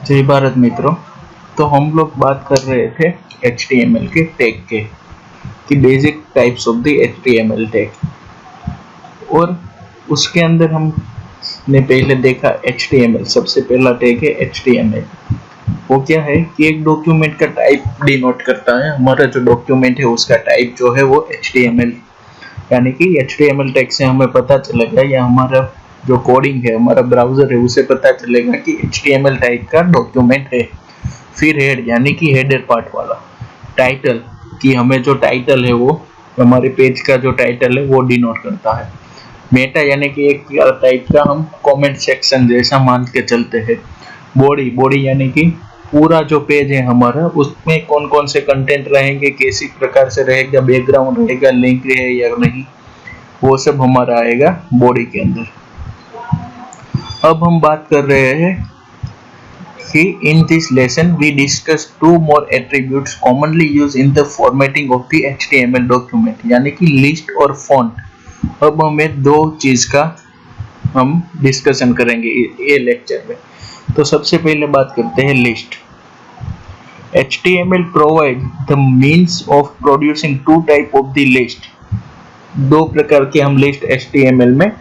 जय भारत मित्रों। तो हम लोग बात कर रहे थे HTML के टैग के कि basic types of the HTML tag, और उसके अंदर हमने पहले देखा HTML। सबसे पहला टैग है HTML। वो क्या है कि एक डॉक्यूमेंट का टाइप डिनोट करता है। हमारा जो डॉक्यूमेंट है उसका टाइप जो है वो HTML, यानी कि HTML टैग से हमें पता चलेगा, या हमारा जो कोडिंग है, हमारा ब्राउजर है, उसे पता चलेगा कि HTML टाइप का डॉक्यूमेंट है। फिर हेड यानी कि हेडर पार्ट वाला, टाइटल कि हमें जो टाइटल है वो हमारे पेज का जो टाइटल है वो डिनोट करता है। मेटा यानी कि एक टाइप का हम कमेंट सेक्शन जैसा मान के चलते हैं। बॉडी यानी कि पूरा जो पेज है हमारा, उसमें कौन कौन से कंटेंट रहेंगे, कैसी प्रकार से रहेगा, बैकग्राउंड रहेगा, लिंक है या नहीं, वो सब हमारा आएगा बॉडी के अंदर। अब हम बात कर रहे हैं कि in this lesson we discuss two more attributes commonly used in the formatting of the HTML document, यानी कि लिस्ट और फॉन्ट। अब हमें दो चीज का हम डिस्कशन करेंगे ये लेक्चर में। तो सबसे पहले बात करते हैं list. HTML provide the means of producing two type of the list। दो प्रकार के हम लिस्ट HTML में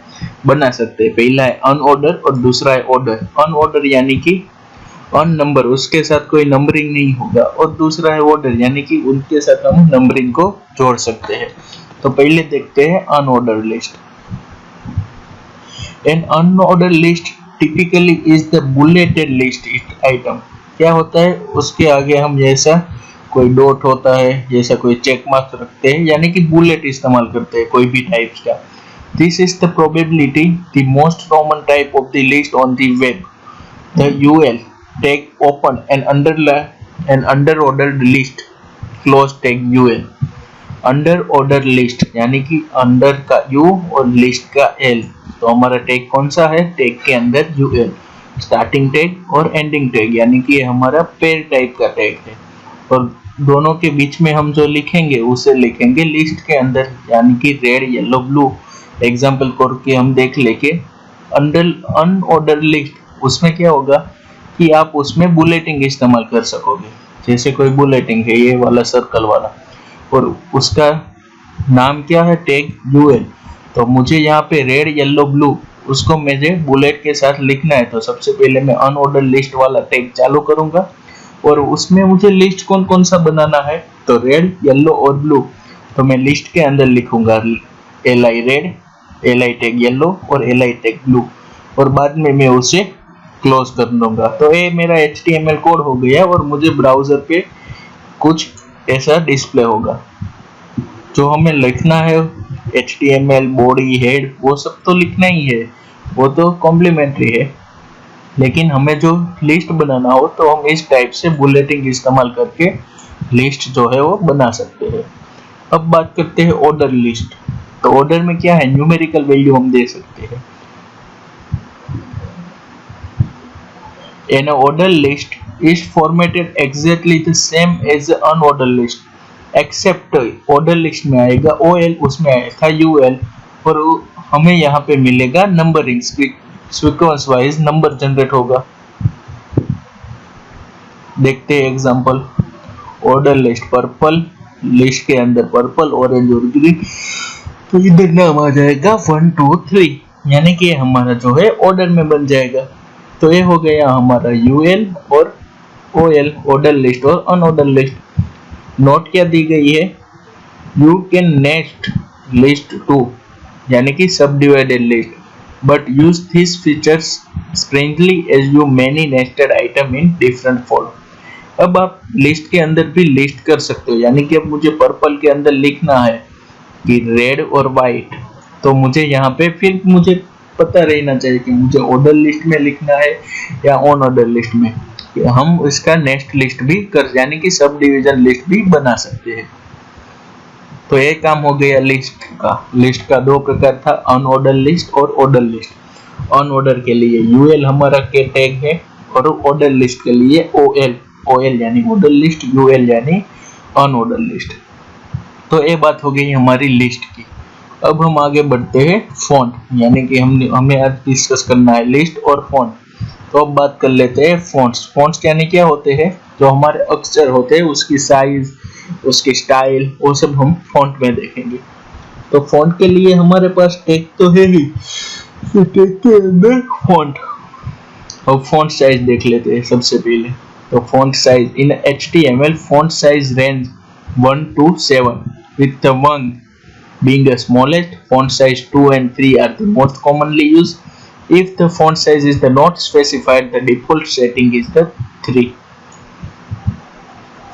बना सकते हैं। पहला है अनऑर्डर और दूसरा है ऑर्डर। अनऑर्डर यानी कि अन नंबर, उसके साथ कोई नंबरिंग नहीं होगा, और दूसरा है ऑर्डर यानी कि उनके साथ हम नंबरिंग को जोड़ सकते हैं। तो पहले देखते हैं unordered list. An unordered list typically is the bulleted list item. क्या होता है, उसके आगे हम जैसा कोई डॉट होता है, जैसा कोई चेक मार्क रखते हैं, यानी कि बुलेट इस्तेमाल करते हैं कोई भी टाइप्स का। This is the probability the most common type of the list on the web. The UL tag open an under ordered list, close tag UL। under order list यानी कि अंडर का U और list का L। तो हमारा tag कौन सा है, टैग के अंदर UL। स्टार्टिंग टैग और एंडिंग टैग यानी कि ये हमारा पेयर टाइप का टैग है, और दोनों के बीच में हम जो लिखेंगे उसे लिखेंगे लिस्ट के अंदर, यानी कि रेड येलो ब्लू। एग्जाम्पल करके हम देख लेके अंडर अनऑर्डर लिस्ट, उसमें क्या होगा कि आप उसमें बुलेटिंग इस्तेमाल कर सकोगे। जैसे कोई बुलेटिंग है, ये वाला सर्कल वाला, और उसका नाम क्या है, टैग UL। तो मुझे यहाँ पे रेड येलो ब्लू, उसको मुझे बुलेट के साथ लिखना है। तो सबसे पहले मैं अनऑर्डर लिस्ट वाला टैग चालू करूंगा, और उसमें मुझे लिस्ट कौन कौन सा बनाना है, तो रेड येलो और ब्लू। तो मैं लिस्ट के अंदर लिखूंगा LI red, LI tag yellow और LI टैग ब्लू, और बाद में मैं उसे क्लोज कर दूंगा। तो ये मेरा HTML कोड हो गया, और मुझे ब्राउजर पे कुछ ऐसा डिस्प्ले होगा। जो हमें लिखना है HTML बॉडी हेड वो सब तो लिखना ही है, वो तो कॉम्प्लीमेंट्री है। लेकिन हमें जो लिस्ट बनाना हो तो हम इस टाइप से बुलेटिंग इस्तेमाल करके लिस्ट जो है वो बना सकते हैं। अब बात करते हैं ऑर्डर लिस्ट। तो ऑर्डर में क्या है, न्यूमेरिकल वैल्यू हम दे सकते हैं। An ordered list is formatted exactly the same as the unordered list, except order list में आएगा OL, उसमें आएगा UL, और हमें यहाँ पे मिलेगा numbering, sequence wise number generate होगा। देखते हैं example. Order list purple, list के अंदर पर्पल, ऑरेंज और ग्रीन, तो इधर नाम आ जाएगा 1 2 3, यानी कि हमारा जो है ऑर्डर में बन जाएगा। तो ये हो गया हमारा UL और OL, ऑर्डर लिस्ट और अनऑर्डर लिस्ट। नोट क्या दी गई है, you can nest list too, यानी कि subdivided list, but use this features strangely as you many nested item in different form. अब आप लिस्ट के अंदर भी लिस्ट कर सकते हो, यानी कि अब मुझे पर्पल के अंदर लिखना है कि रेड और व्हाइट, तो मुझे यहाँ पे फिर मुझे पता रहना चाहिए कि मुझे ऑर्डर लिस्ट में लिखना है या ऑन ऑर्डर लिस्ट में। हम इसका नेक्स्ट लिस्ट भी कर, यानी कि सब डिवीजन लिस्ट भी बना सकते हैं। तो ये काम हो गया लिस्ट का। लिस्ट का दो प्रकार था, अनऑर्डर लिस्ट और ऑर्डर लिस्ट। अनऑर्डर के लिए UL हमारा के टैग है, और ऑर्डर लिस्ट के लिए OL यानी ऑर्डर लिस्ट, UL यानी अनऑर्डर लिस्ट। तो ये बात हो गई हमारी लिस्ट की। अब हम आगे बढ़ते हैं फॉन्ट, यानी कि हमें आज डिस्कस करना है लिस्ट और फॉन्ट। तो अब बात कर लेते हैं फ़ॉन्ट्स। फ़ॉन्ट्स यानी क्या होते हैं, जो हमारे अक्षर होते हैं उसकी साइज, उसकी स्टाइल, वो सब हम फ़ॉन्ट में देखेंगे। तो फ़ॉन्ट के लिए हमारे पास टेक्स्ट तो है ही, तो टेक्स्ट के अंदर फ़ॉन्ट। अब फ़ॉन्ट साइज देख लेते हैं सबसे पहले। तो font size in HTML, font size range 1 to 7 with the 1 being the smallest. Font size 2 and 3 are the most commonly used. If the font size is not specified, the default setting is the 3.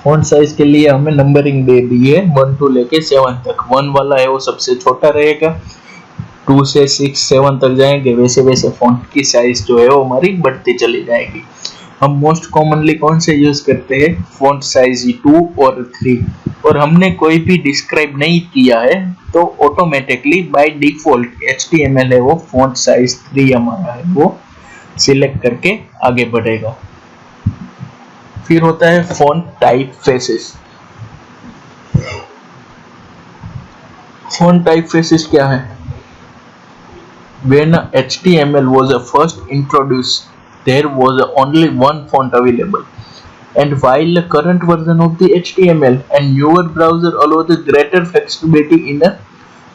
Font size के लिए हमें numbering दे दी है 1 to लेके 7 तक। 1 वाला है वो सबसे छोटा रहेगा, 2 से 6 7 तक जाएंगे, वैसे वैसे फॉन्ट की साइज जो है वो हमारी बढ़ती चली जाएगी। हम मोस्ट कॉमनली कौन से यूज करते हैं, फॉन्ट साइज 2 और 3, और हमने कोई भी डिस्क्राइब नहीं किया है तो ऑटोमेटिकली बाय डिफॉल्ट HTML है वो फॉन्ट साइज 3 हमारा है वो सिलेक्ट करके आगे बढ़ेगा। फिर होता है font type faces. Font type faces क्या है? When HTML was first introduced, there was only one font available. And while the current version of the HTML and newer browser allow the greater flexibility in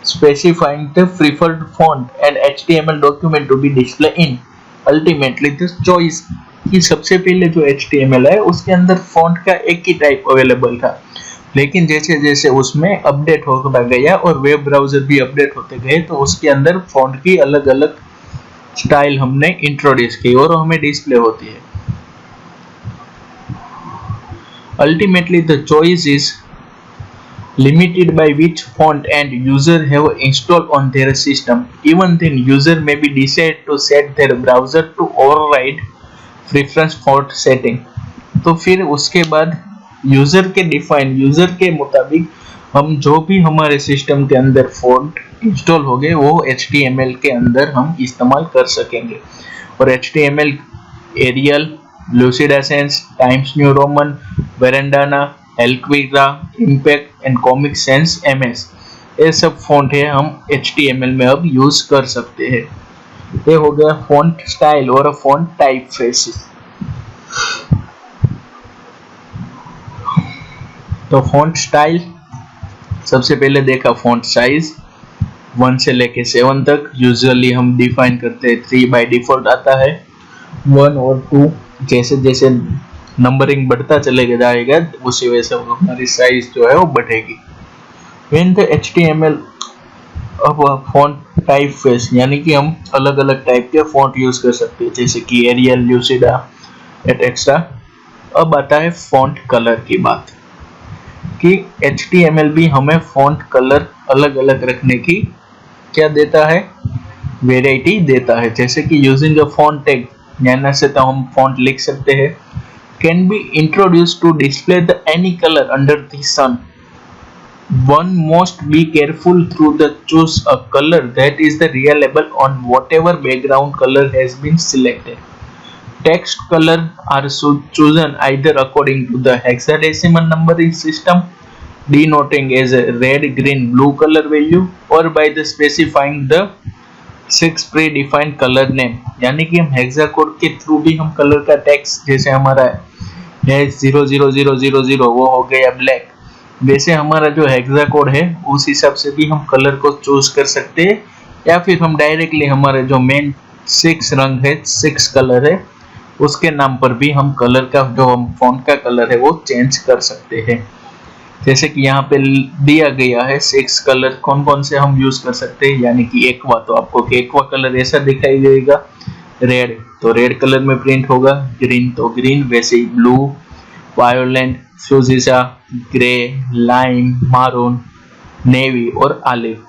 specifying the preferred font and HTML document to be displayed in, ultimately the choice कि सबसे पहले जो HTML है उसके अंदर font का एक ही type available था, लेकिन जैसे जैसे उसमें अपडेट होता गया और वेब ब्राउजर भी अपडेट होते गए तो उसके अंदर फॉन्ट की अलग अलग स्टाइल हमने इंट्रोड्यूस की और हमें डिस्प्ले होती है। Ultimately, the choice is limited by which font and user have installed on their system. Even then, user may be decide to set their browser to override preference font setting. तो फिर उसके बाद user के मुताबिक हम जो भी हमारे सिस्टम के अंदर फॉन्ट इंस्टॉल हो गए वो HTML के अंदर हम इस्तेमाल कर सकेंगे। और HTML Arial, Lucida Sans, Times New Roman, Verandana, Elquira, Impact and Comic Sans MS, ये सब फॉन्ट है हम HTML में अब यूज कर सकते हैं। ये हो गया फॉन्ट स्टाइल और फॉन्ट टाइप फेसेस। तो फॉन्ट स्टाइल सबसे पहले देखा, फॉन्ट साइज 1 से लेके 7 तक यूजुअली हम डिफाइन करते हैं, 3 बाय डिफॉल्ट आता है, 1 और 2 जैसे जैसे नंबरिंग बढ़ता चलेगा जाएगा उसी वजह से हमारी साइज जो है वो बढ़ेगी। When the HTML अब फॉन्ट टाइप फेस यानी कि हम अलग अलग टाइप के फॉन्ट यूज कर सकते हैं जैसे कि एरियल, ल्यूसिडा एटसेट्रा। अब आता है फॉन्ट कलर की बात कि HTML भी हमें फॉन्ट कलर अलग अलग रखने की क्या देता है, वेराइटी देता है। जैसे कि यूजिंग अ फॉन्ट टैग यानी से तो हम फॉन्ट लिख सकते हैं, can be introduce to display the any colour under the sun. One must be careful through the choose a color that is the reliable on whatever background color has been selected. Text color are chosen either according to the hexadecimal numbering system denoting as a red, green, blue color value or by the specifying the 6 predefined color name। यानी कि हम hexa code के through भी हम colour का text, जैसे हमारा है 00000 वो हो गया ब्लैक, वैसे हमारा जो हेक्सा कोड है उस हिसाब से भी हम कलर को चूज कर सकते हैं, या फिर हम डायरेक्टली हमारे जो मेन 6 रंग है, 6 कलर है, उसके नाम पर भी हम कलर का जो हम फॉन्ट का कलर है वो चेंज कर सकते हैं। जैसे कि यहाँ पे दिया गया है 6 कलर कौन कौन से हम यूज कर सकते हैं, यानी कि एक्वा, तो आपको एक्वा कलर ऐसा दिखाई देगा, रेड तो रेड कलर में प्रिंट होगा, ग्रीन तो ग्रीन, वैसे ही ब्लू, वायोलेट, फ्यूजिसा, ग्रे, लाइम, मारून, नेवी और ऑलिव,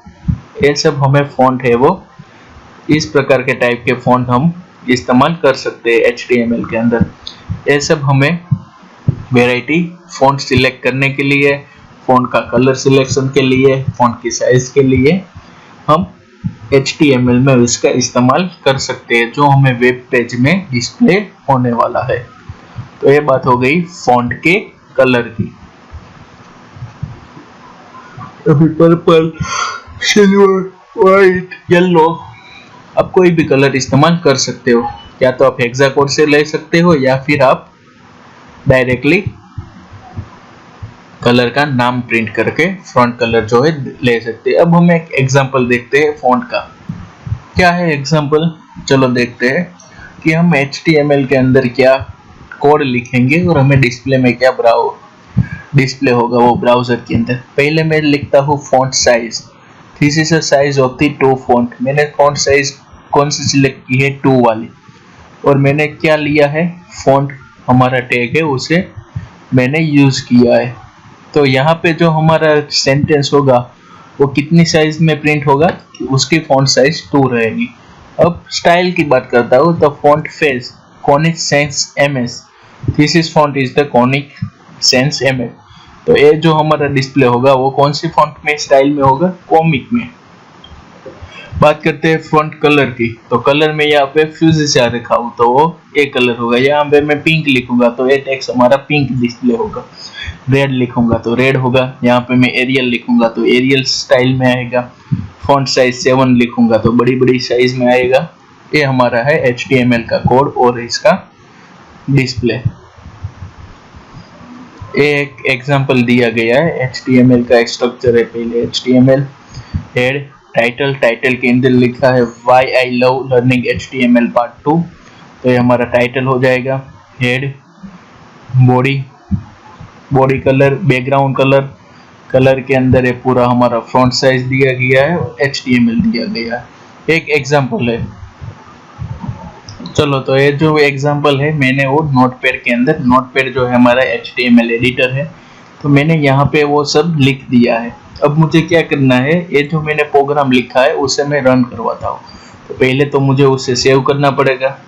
ये सब हमें फॉन्ट है वो इस प्रकार के टाइप के फॉन्ट हम इस्तेमाल कर सकते हैं HTML के अंदर। ये सब हमें वेराइटी फॉन्ट सिलेक्ट करने के लिए, फॉन्ट का कलर सिलेक्शन के लिए, फॉन्ट की साइज के लिए हम HTML में इसका इस्तेमाल कर सकते हैं जो हमें वेब पेज में डिस्प्ले होने वाला है। तो ये बात हो गई फॉन्ट के कलर की। अभी पर्पल, सिल्वर, व्हाइट, येलो, आप कोई भी कलर इस्तेमाल कर सकते हो। या तो आप हेक्साकोड से ले सकते हो या फिर आप डायरेक्टली कलर का नाम प्रिंट करके फ्रंट कलर जो है ले सकते हैं। अब हम एक एग्जांपल देखते हैं फ़ॉन्ट का। क्या है एग्जांपल, चलो देखते हैं कि हम HTML के अंदर क्या कोड लिखेंगे और हमें डिस्प्ले में क्या डिस्प्ले होगा वो ब्राउजर के अंदर। पहले मैं लिखता हूँ font size. This is a size of the two font. मैंने फॉन्ट साइज कौन सी सिलेक्ट की है, 2 वाली। और मैंने क्या लिया है, फॉन्ट हमारा टैग है उसे मैंने यूज किया है। तो यहाँ पे जो हमारा सेंटेंस होगा वो कितनी साइज में प्रिंट होगा, उसकी फॉन्ट साइज 2 रहेगी। अब स्टाइल की बात करता हूँ तो font face conic sense MS। This is font is the conic sense MS। तो ये जो हमारा डिस्प्ले होगा वो कौन सी फॉन्ट में स्टाइल में होगा, कॉमिक में। बात करते हैं फ्रंट कलर की। तो कलर में यहाँ पे फ्यूजिया रखा हूँ तो वो एक कलर होगा। यहाँ पे मैं पिंक लिखूंगा तो ये टेक्स्ट हमारा पिंक डिस्प्ले होगा। रेड लिखूंगा तो रेड होगा। यहाँ पे मैं एरियल लिखूंगा तो एरियल स्टाइल में आएगा। फॉन्ट साइज 7 लिखूंगा तो बड़ी बड़ी साइज में आएगा। ये हमारा है HTML का कोड और इसका डिस्प्ले। एक एग्जांपल दिया गया है HTML का। एक स्ट्रक्चर है, पहले HTML हेड टाइटल के अंदर लिखा है why I love learning HTML part 2। तो ये हमारा टाइटल हो जाएगा। Head, body colour, background colour के अंदर है पूरा हमारा फ्रंट साइज दिया गया है और HTML दिया गया है। एक एग्जांपल है। चलो तो ये जो एग्जांपल है मैंने वो नोटपैड के अंदर, नोटपैड जो है हमारा HTML एडिटर है, तो मैंने यहाँ पे वो सब लिख दिया है। अब मुझे क्या करना है, ये जो मैंने प्रोग्राम लिखा है उसे मैं रन करवाता हूँ। तो पहले तो मुझे उसे सेव करना पड़ेगा।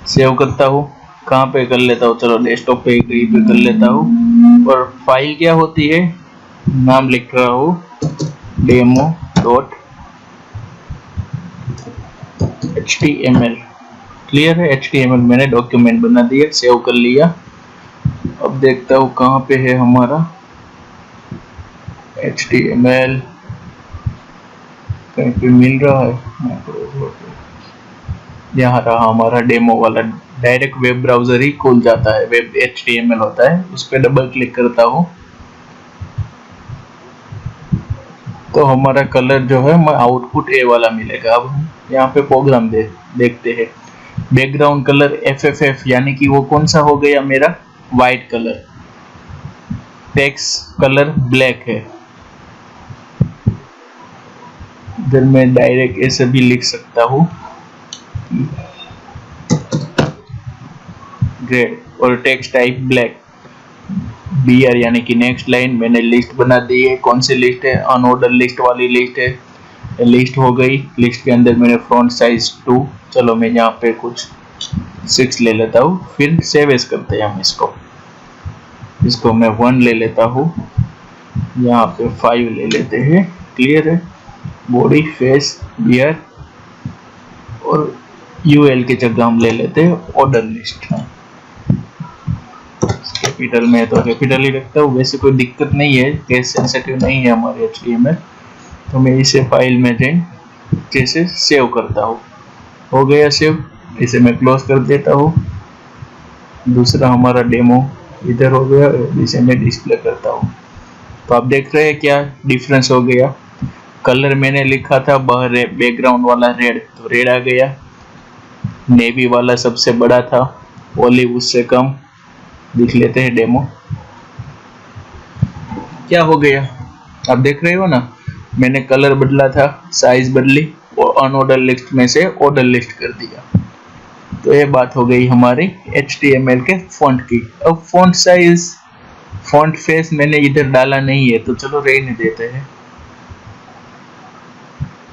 सेव करता हूँ, कहाँ पे कर लेता हूँ, चलो डेस्कटॉप पे कहीं पे कर लेता हूँ। और फाइल क्या होती है, नाम लिख रहा हूँ demo.html। क्लियर है, HTML मैंने डॉक्यूमेंट बना दिया, सेव कर लिया। अब देखता हूँ कहाँ पे है हमारा HTML, कहीं पे मिल रहा है। यहाँ रहा हमारा डेमो वाला। डायरेक्ट वेब ब्राउजर ही खुल जाता है, वेब HTML होता है, उस पर डबल क्लिक करता हूँ तो हमारा कलर जो है आउटपुट ए वाला मिलेगा। अब यहाँ पे प्रोग्राम देखते हैं। बैकग्राउंड कलर FFF यानी कि वो कौन सा हो गया मेरा, white colour. Text colour black है। इधर मैं डायरेक्ट ऐसे भी लिख सकता हूँ ग्रेड, और टेक्स्ट टाइप ब्लैक। BR यानी कि नेक्स्ट लाइन। मैंने लिस्ट बना दी है। कौन सी लिस्ट है, अनऑर्डर लिस्ट वाली लिस्ट है। लिस्ट हो गई। लिस्ट के अंदर मैंने फ्रंट साइज 2, चलो मैं यहाँ पे कुछ 6 ले लेता हूँ। फिर सेव एज करते हैं हम इसको मैं 1 ले लेता हूँ, यहाँ पे 5 ले लेते हैं। क्लियर है। बॉडी, फेस, बियर और UL की जगह हम ले लेते हैं ऑर्डर लिस्ट। कैपिटल में तो कैपिटल ही रखता हूँ, वैसे कोई दिक्कत नहीं है, केस सेंसिटिव नहीं है हमारे HTML। तो मैं इसे फाइल में जैसे सेव करता हूँ। हो गया सेव, इसे मैं क्लोज कर देता हूँ। दूसरा हमारा डेमो इधर हो गया, इसे मैं डिस्प्ले करता हूँ। तो आप देख रहे हैं क्या डिफरेंस हो गया। कलर मैंने लिखा था बाहर बैकग्राउंड वाला रेड, तो रेड आ गया। नेवी वाला सबसे बड़ा था, ओलिव उससे कम। दिख लेते हैं डेमो क्या हो गया। आप देख रहे हो ना, मैंने कलर बदला था, साइज बदली और अनऑर्डर लिस्ट में से ऑर्डर लिस्ट कर दिया। तो ये बात हो गई हमारी HTML के फॉन्ट की। अब फॉन्ट साइज, फॉन्ट फेस मैंने इधर डाला नहीं है तो चलो रहने देते हैं।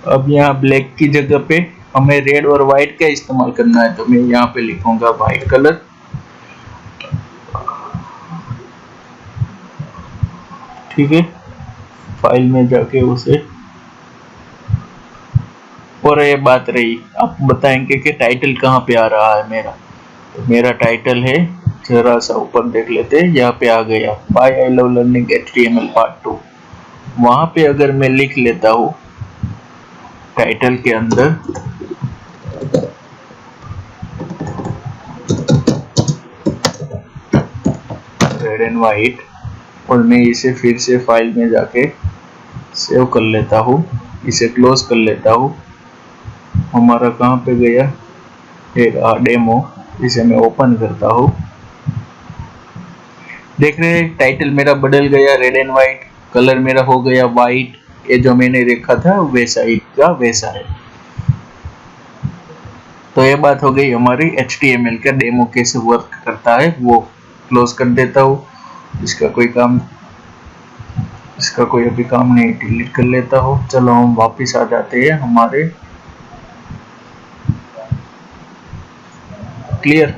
अब यहाँ ब्लैक की जगह पे हमें रेड और व्हाइट का इस्तेमाल करना है, तो मैं यहाँ पे लिखूंगा व्हाइट कलर। ठीक है, फाइल में जाके उसे। और ये बात रही, आप बताएंगे कि टाइटल कहाँ पे आ रहा है मेरा। तो मेरा टाइटल है, जरा सा ऊपर देख लेते हैं, यहाँ पे आ गया why I love learning HTML part 2। वहां पे अगर मैं लिख लेता हूँ टाइटल के अंदर रेड एंड वाइट, और मैं इसे फिर से फाइल में जाके सेव कर लेता हूँ, इसे क्लोज कर लेता हूँ। हमारा कहाँ पे गया, एक डेमो, इसे मैं ओपन करता हूँ। देख रहे हैं टाइटल मेरा बदल गया, रेड एंड वाइट, कलर मेरा हो गया वाइट, ये जो मैंने देखा था वैसा ही का वैसा है। तो ये बात हो गई हमारी HTML का डेमो कैसे वर्क करता है, वो क्लोज कर देता हूँ। इसका कोई अभी काम नहीं, डिलीट कर लेता हूँ। चलो हम वापस आ जाते हैं हमारे क्लियर।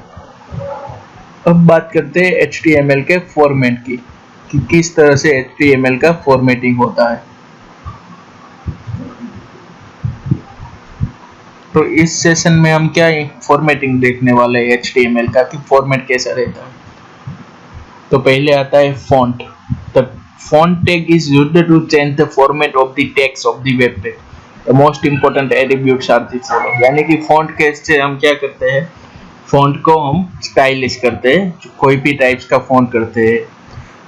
अब बात करते हैं HTML के फॉर्मेट की, कि किस तरह से HTML का फॉर्मेटिंग होता है। तो इस सेशन में हम क्या फॉर्मेटिंग देखने वाले हैं HTML का, कि फॉर्मेट कैसा रहता है। तो पहले आता है font. The font tag is used to change the format of the text of the web page. The most important attributes are the follow, यानी कि फॉन्ट के से हम क्या करते हैं, फॉन्ट को हम स्टाइलिश करते हैं, कोई भी टाइप्स का फॉन्ट करते हैं।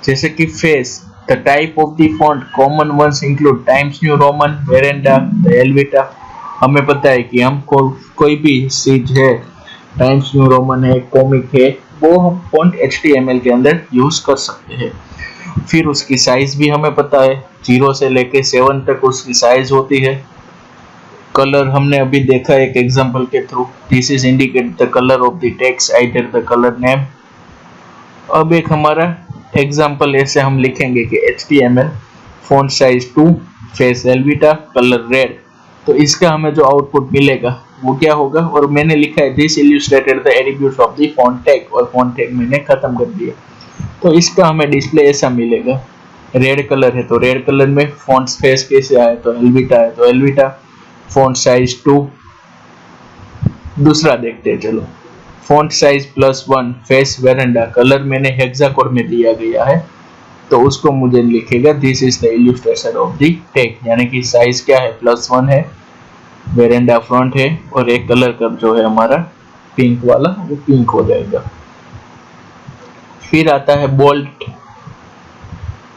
जैसे कि face, the type of the font common ones include Times New Roman, वेरेंडा, द हेल्वेटा। हमें पता है कि हम कोई भी चीज है, टाइम्स न्यू रोमन है, कॉमिक है, वो हम फॉन्ट HTML के अंदर यूज कर सकते हैं। फिर उसकी साइज भी हमें पता है, 0 से लेके 7 तक उसकी साइज होती है। कलर हमने अभी देखा एक एग्जांपल के through, this is indicate the colour of the text, either the colour name. अब एक हमारा एग्जांपल ऐसे हम लिखेंगे कि HTML font size 2, face Helvetica, colour red. तो इसका हमें जो आउटपुट मिलेगा वो क्या होगा, और मैंने लिखा है this illustrated the attributes of the font tag, और फॉन्ट टैग मैंने खत्म कर दिया। तो इसका हमें डिस्प्ले ऐसा मिलेगा, रेड कलर है तो रेड कलर में, फॉन्ट फेस कैसे आए तो एल्विटा है तो एल्विटा, फॉन्ट साइज 2। दूसरा देखते हैं, चलो font size +1, face veranda, colour मैंने हेक्साकोड में दिया गया है, तो उसको मुझे लिखेगा this is the illustration of the tag, यानी कि साइज क्या है +1 है, वेरेंडा फ्रंट है, और एक कलर का जो है हमारा पिंक वाला, वो पिंक हो जाएगा। फिर आता है बोल्ड,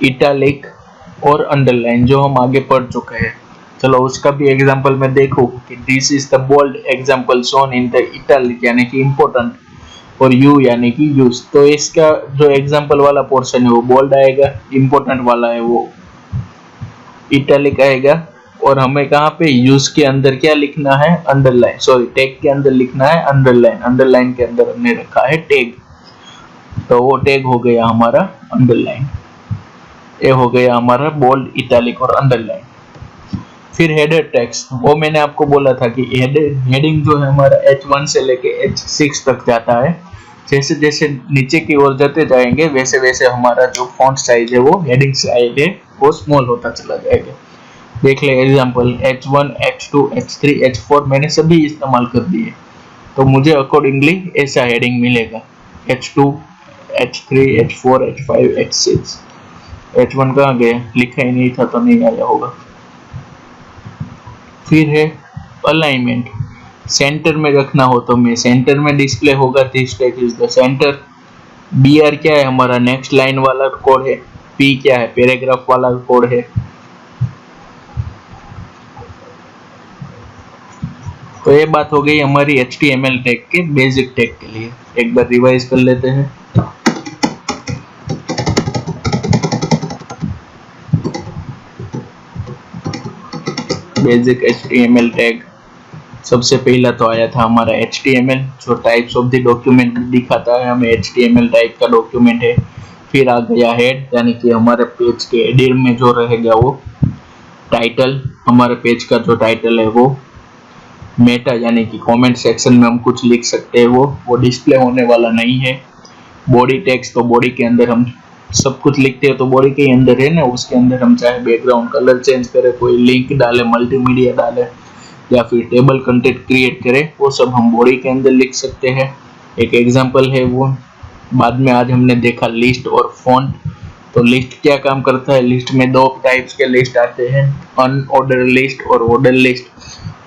इटैलिक और अंडरलाइन, जो हम आगे पढ़ चुके हैं। चलो उसका भी एग्जांपल मैं देखूं कि this is the bold example shown in the italic, यानी कि इंपॉर्टेंट, और यू यानी कि यूज। तो इसका जो एग्जांपल वाला पोर्शन है वो बोल्ड आएगा, इंपॉर्टेंट वाला है वो इटैलिक आएगा, और हमें कहाँ पे यूज के अंदर क्या लिखना है, अंडरलाइन, सॉरी टैग के अंदर लिखना है अंडरलाइन, अंडरलाइन के अंदर हमने रखा है टैग, तो वो टैग हो गया हमारा अंडरलाइन। ये हो गया हमारा बोल्ड, इटैलिक और अंडरलाइन। फिर हेडर टेक्स्ट, वो मैंने आपको बोला था कि हेडिंग जो है हमारा H1 से लेके H6 तक जाता है। जैसे जैसे नीचे की ओर जाते जाएंगे वैसे वैसे हमारा जो फॉन्ट साइज है, वो हेडिंग साइज है, वो स्मॉल होता चला जाएगा। देख ले example, H1, H2, H3, H4 मैंने सभी इस्तेमाल कर दिए, तो मुझे अकॉर्डिंगली ऐसा हेडिंग मिलेगा, H2, H3, H4, H5, H6। H1 कहाँ गया, लिखा ही नहीं था तो नहीं आया होगा। फिर है अलाइनमेंट, सेंटर में रखना हो तो मैं सेंटर में डिस्प्ले होगा, this tag is the centre. BR क्या है, हमारा नेक्स्ट लाइन वाला कोड है। P क्या है, पैराग्राफ वाला कोड है। तो ये बात हो गई हमारी HTML टैग के बेसिक टैग के लिए। एक बार रिवाइज कर लेते हैं। बेसिक HTML टैग, सबसे पहला तो आया था हमारा HTML, जो टाइप्स ऑफ द डॉक्यूमेंट दिखाता है हमें, HTML टाइप का डॉक्यूमेंट है। फिर आ गया हेड, यानी कि हमारे पेज के हेडर में जो रहेगा वो टाइटल, हमारे पेज का जो टाइटल है वो। मेटा, यानी कि कमेंट सेक्शन में हम कुछ लिख सकते हैं, वो डिस्प्ले होने वाला नहीं है। बॉडी टेक्स्ट, तो बॉडी के अंदर हम सब कुछ लिखते हैं, तो बॉडी के अंदर है ना, उसके अंदर हम चाहे बैकग्राउंड कलर चेंज करें, कोई लिंक डाले, मल्टीमीडिया डाले, या फिर टेबल कंटेंट क्रिएट करें, वो सब हम बॉडी के अंदर लिख सकते हैं। एक एग्जांपल है वो, बाद में आज हमने देखा लिस्ट और फॉन्ट। तो लिस्ट क्या काम करता है, लिस्ट में दो टाइप्स के लिस्ट आते हैं, अनऑर्डर लिस्ट और ऑर्डर लिस्ट।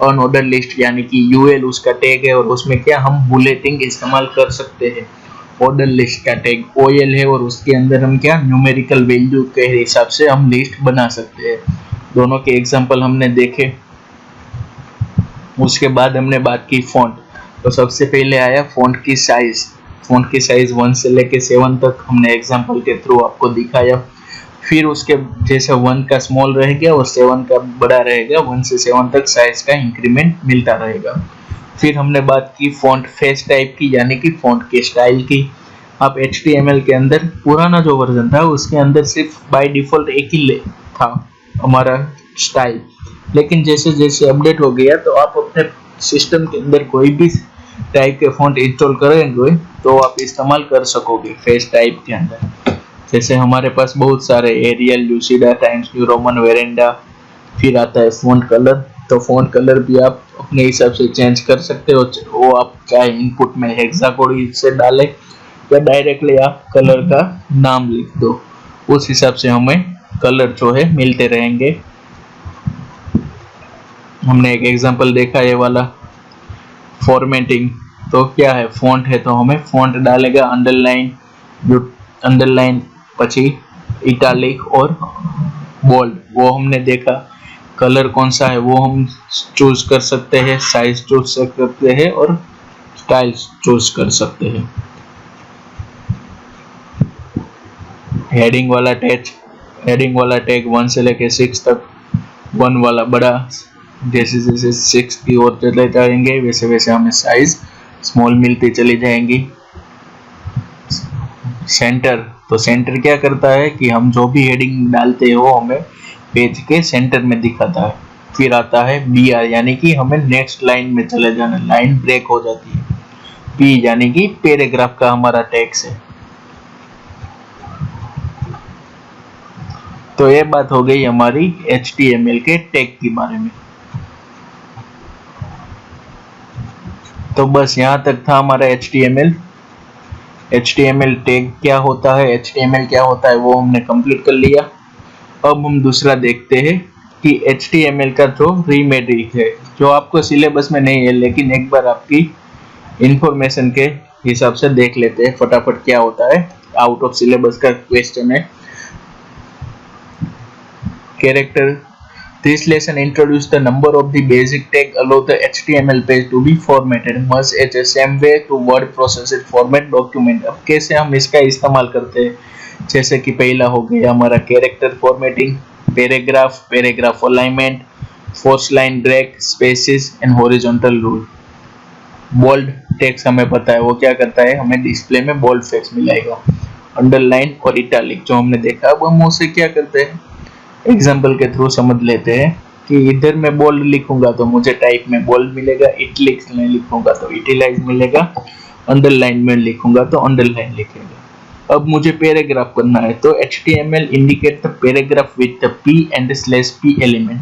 अनऑर्डर लिस्ट यानी कि UL उसका टैग है, और उसमें क्या हम बुलेटिंग इस्तेमाल कर सकते हैं। ऑर्डर लिस्ट का टैग OL है और उसके अंदर हम क्या न्यूमेरिकल वैल्यू के हिसाब से हम लिस्ट बना सकते हैं। दोनों के एग्जांपल हमने देखे। उसके बाद हमने बात की फ़ॉन्ट। तो सबसे पहले आया फ़ॉन्ट की साइज। फ़ॉन्ट की साइज 1 से लेके 7 तक हमने एग्जांपल के थ्रू आपको दिखाया। फिर उसके जैसे 1 का स्मॉल रहेगा और 7 का बड़ा रहेगा, 1 से 7 तक साइज का इंक्रीमेंट मिलता रहेगा। फिर हमने बात की फ़ॉन्ट फेस टाइप की, यानी कि फ़ॉन्ट के स्टाइल की। आप HTML के अंदर पुराना जो वर्जन था उसके अंदर सिर्फ बाय डिफ़ॉल्ट एक ही था हमारा स्टाइल, लेकिन जैसे जैसे अपडेट हो गया तो आप अपने सिस्टम के अंदर कोई भी टाइप के फ़ॉन्ट इंस्टॉल करेंगे तो आप इस्तेमाल कर सकोगे फेस टाइप के अंदर। जैसे हमारे पास बहुत सारे Arial, Lucida, Times New Roman, वेरेंडा। फिर आता है फ़ॉन्ट कलर। तो फ़ॉन्ट कलर भी आप अपने हिसाब से चेंज कर सकते हो। वो आप चाहे इनपुट में हेक्साकोड से डालें या डायरेक्टली आप कलर का नाम लिख दो, उस हिसाब से हमें कलर जो है मिलते रहेंगे। हमने एक एग्जांपल देखा ये वाला फॉर्मेटिंग। तो क्या है, फ़ॉन्ट है तो हमें फ़ॉन्ट डालेगा अंडरलाइन, जो अंडरलाइन पची इटालिक और बोल्ड, वो हमने देखा। कलर कौन सा है वो हम चूज कर सकते हैं, साइज चूज कर सकते हैं और स्टाइल चूज कर सकते हैं। हेडिंग वाला टैग 1 से लेके 6 तक, 1 वाला बड़ा। जैसे जैसे 6 की ओर चले जाएंगे वैसे वैसे हमें साइज स्मॉल मिलती चली जाएंगी। सेंटर, तो सेंटर क्या करता है कि हम जो भी हेडिंग डालते हैं वो हमें पेज के सेंटर में दिखाता है। फिर आता है BR, यानी कि हमें नेक्स्ट लाइन में चले जाना, लाइन ब्रेक हो जाती है। P यानी कि पैराग्राफ का हमारा टैक्स है। तो ये बात हो गई हमारी HTML के टैग के बारे में। तो बस यहाँ तक था हमारा HTML टैग क्या होता है, HTML क्या होता है वो हमने कंप्लीट कर लिया। अब हम दूसरा देखते हैं कि HTML का जो रीमेड है, जो आपको सिलेबस में नहीं है, लेकिन एक बार आपकी इंफॉर्मेशन के हिसाब से देख लेते हैं फटाफट क्या होता है। आउट ऑफ सिलेबस का क्वेश्चन है। Character. This lesson introduced the number of the basic tag allow the HTML page to be formatted much as the same way to word processed format document। अब कैसे हम इसका इस्तेमाल करते हैं, जैसे कि पहला हो गया हमारा character formatting, paragraph alignment, force line break, spaces and horizontal rule. Bold text हमें पता है वो क्या करता है, हमें डिस्प्ले में बोल्ड टेक्स्ट मिलेगा। अंडरलाइन और इटैलिक जो हमने देखा, अब हम उसे क्या करते हैं एग्जाम्पल के थ्रू समझ लेते हैं कि इधर मैं बोल्ड लिखूंगा तो मुझे टाइप में बोल्ड मिलेगा, इटैलिक्स में लिखूंगा तो इटैलाइज मिलेगा, अंडरलाइन में लिखूंगा तो अंडरलाइन लिखेगा। अब मुझे पैराग्राफ करना है तो HTML indicate the paragraph with the P&/P element.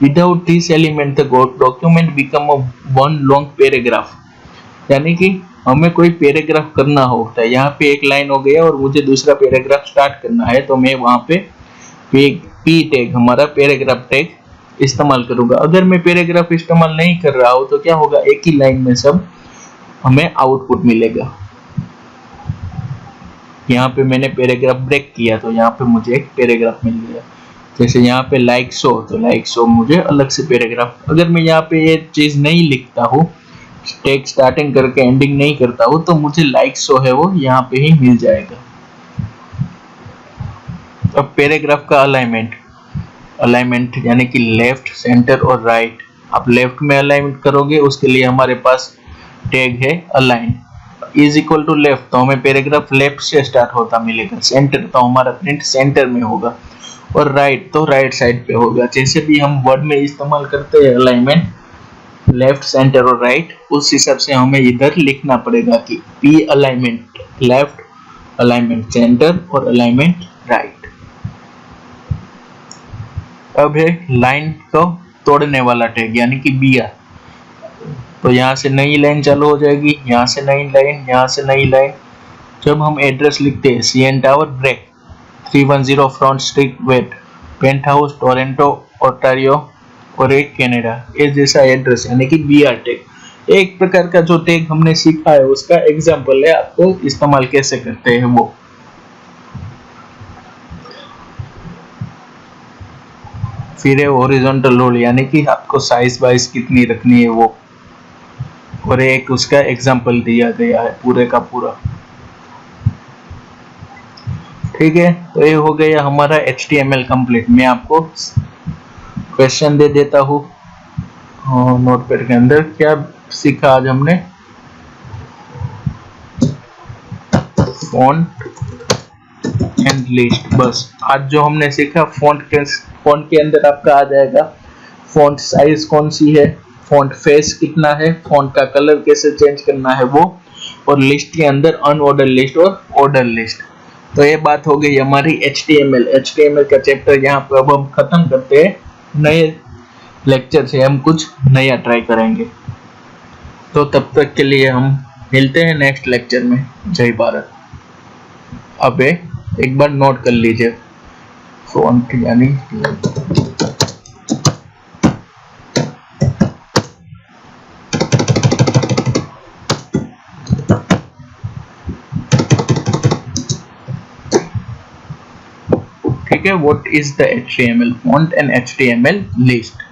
Without this element the document become a one long paragraph. यानी कि हमें कोई पैराग्राफ करना होता है, यहाँ पे एक लाइन हो गया और मुझे दूसरा पैराग्राफ स्टार्ट करना है तो मैं वहां पे P टैग, हमारा पैराग्राफ टैग इस्तेमाल करूंगा। अगर मैं पैराग्राफ इस्तेमाल नहीं कर रहा हूं तो क्या होगा, एक ही लाइन में सब हमें आउटपुट मिलेगा। यहाँ पे मैंने पैराग्राफ ब्रेक किया तो यहाँ पे मुझे एक पैराग्राफ मिल गया। जैसे यहाँ पे लाइक शो, तो लाइक शो मुझे अलग से पैराग्राफ। अगर मैं यहाँ पे ये चीज नहीं लिखता हूँ, टैग स्टार्टिंग करके एंडिंग नहीं करता हूँ, तो मुझे लाइक शो है वो यहाँ पे ही मिल जाएगा। अब पैराग्राफ का अलाइनमेंट यानी कि लेफ्ट, सेंटर और राइट। आप लेफ्ट में अलाइनमेंट करोगे उसके लिए हमारे पास टैग है align. Is equal to left तो हमें पैराग्राफ लेफ्ट से स्टार्ट होता मिलेगा। सेंटर तो हमारा प्रिंट सेंटर में होगा और राइट तो राइट साइड पे होगा। जैसे भी हम वर्ड में इस्तेमाल करते हैं अलाइनमेंट लेफ्ट, सेंटर और राइट, उस हिसाब से हमें इधर लिखना पड़ेगा कि P alignment left, alignment centre और अलाइनमेंट राइट। अब है लाइन को तोड़ने वाला टैग यानी कि BR। तो यहाँ से नई लाइन चालू हो जाएगी, यहाँ से नई लाइन, यहाँ से नई लाइन। जब हम एड्रेस लिखते हैं CN tower break 310 front street west, paint house Toronto Ontario और एक कनाडा, ये जैसा एड्रेस यानी कि BR टैग। एक प्रकार का जो टैग हमने सीखा है उसका एग्जांपल है, आपको इस्तेमाल कैसे करते हैं वो। फिर है हॉरिजॉन्टल रोल, यानी कि आपको साइज वाइज कितनी रखनी है वो, और एक उसका एग्जांपल दिया गया है पूरे का पूरा। ठीक है, तो ये हो गया हमारा HTML कंप्लीट। मैं आपको क्वेश्चन दे देता हूँ नोटपैड के अंदर। क्या सीखा आज हमने? Font and list. बस आज जो हमने सीखा, फॉन्ट के अंदर आपका आ जाएगा फॉन्ट साइज कौन सी है, फॉन्ट फेस कितना है, फॉन्ट का कलर कैसे चेंज करना है वो, और लिस्ट के अंदर अनऑर्डर लिस्ट और ऑर्डर लिस्ट। तो ये बात हो गई हमारी HTML का चैप्टर यहाँ पर अब हम खत्म करते हैं। नए लेक्चर से हम कुछ नया ट्राई करेंगे। तो तब तक के लिए हम मिलते हैं नेक्स्ट लेक्चर में। जय भारत। अब एक बार नोट कर लीजिए, फॉन्ट यानी ठीक है, what is the HTML font and HTML list.